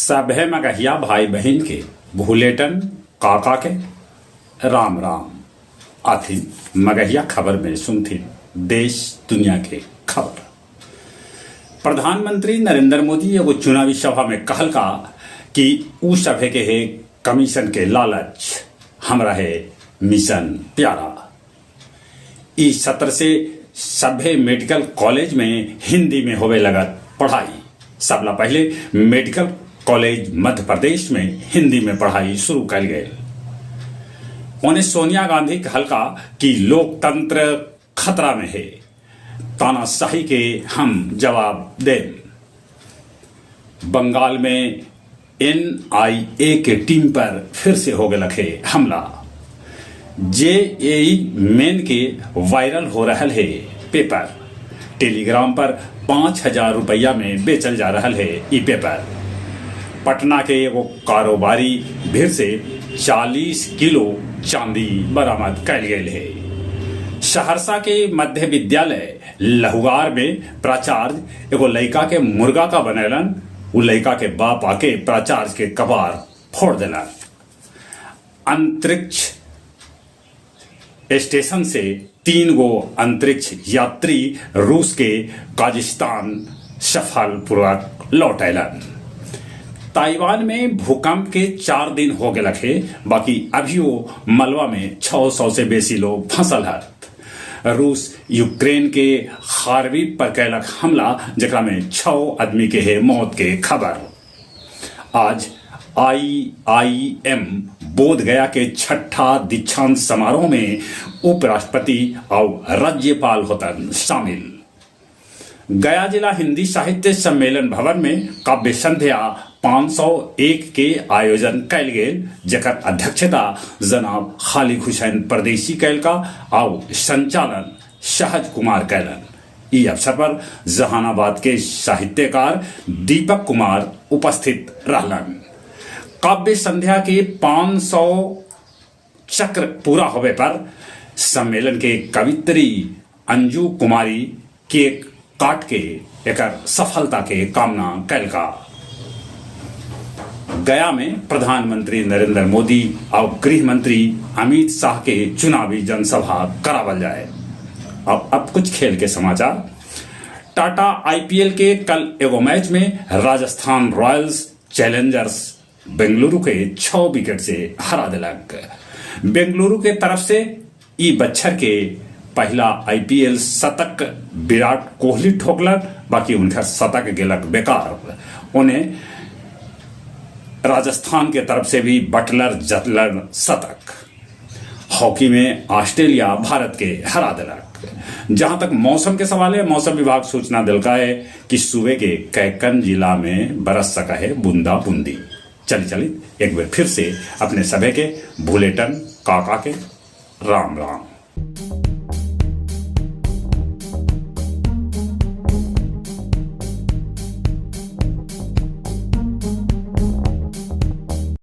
सभे मगहिया भाई बहन के भूलेटन काका के राम राम आथिन मगहिया खबर में सुनथिन देश दुनिया के खबर। प्रधानमंत्री नरेंद्र मोदी एगो चुनावी सभा में कहल का कि उ सभे के है कमीशन के लालच हमरा है मिशन प्यारा। इस सत्र से सभे मेडिकल कॉलेज में हिंदी में होवे लगत पढ़ाई। सबला पहले मेडिकल कॉलेज मध्य प्रदेश में हिंदी में पढ़ाई शुरू कल गए। उन्हें सोनिया गांधी कहल का कि लोकतंत्र खतरा में है, तानाशाही के हम जवाब दें। बंगाल में NIA के टीम पर फिर से हो गए लखे हमला। JEE मेन के वायरल हो रहा है पेपर। टेलीग्राम पर 5,000 रुपया में बेचल जा रहा है ई पेपर। पटना के एगो कारोबारी भीड़ से 40 किलो चांदी बरामद कल गए है। सहरसा के मध्य विद्यालय लहुआर में प्राचार्य एगो लड़का के मुर्गा का बनेलन। उ लड़का के बाप आके प्राचार्य के कपार फोड़ देलन। अंतरिक्ष स्टेशन से 3 गो अंतरिक्ष यात्री रूस के काजाकिस्तान सफलपूर्वक लौट अलन। ताइवान में भूकंप के 4 दिन हो गए लखे, बाकी अभियो मलबा में 600 से बेसी लोग फंसल है। रूस यूक्रेन के खार्किव पर कैलक हमला, जकरा में 6 आदमी के है मौत के खबर। आज IIM बोध गया के 6ठा दीक्षांत समारोह में उपराष्ट्रपति और राज्यपाल होतन शामिल। गया जिला हिंदी साहित्य सम्मेलन भवन में काव्य संध्या 501 के आयोजन कैल गेल, जकर अध्यक्षता जनाब खालिद हुसैन परदेसी कैल का और संचालन सहज कुमार कैलन। इस अवसर पर जहानाबाद के साहित्यकार दीपक कुमार उपस्थित रहलन। काव्य संध्या के 500 चक्र पूरा होवे पर सम्मेलन के कवित्री अंजू कुमारी केक काट के एकर सफलता के कामना कैल का। गया में प्रधानमंत्री नरेंद्र मोदी और गृह मंत्री अमित शाह के चुनावी जनसभा करावल जाए। अब कुछ खेल के समाचार। टाटा IPL के कल एगो मैच में राजस्थान रॉयल्स चैलेंजर्स बेंगलुरु के 6 विकेट से हरा दिलक। बेंगलुरु के तरफ से ई बच्चर के पहला IPL शतक विराट कोहली ठोकलन, बाकी उनका शतक गेलक बेकार। उन्हें राजस्थान के तरफ से भी बटलर जटलर शतक। हॉकी में ऑस्ट्रेलिया भारत के हरा दिलक। जहां तक मौसम के सवाल है, मौसम विभाग सूचना दिलका है कि सूबे के कैकन जिला में बरस सका है बूंदा बूंदी। चली एक बार फिर से अपने सभे के भूलेटन काका के राम राम।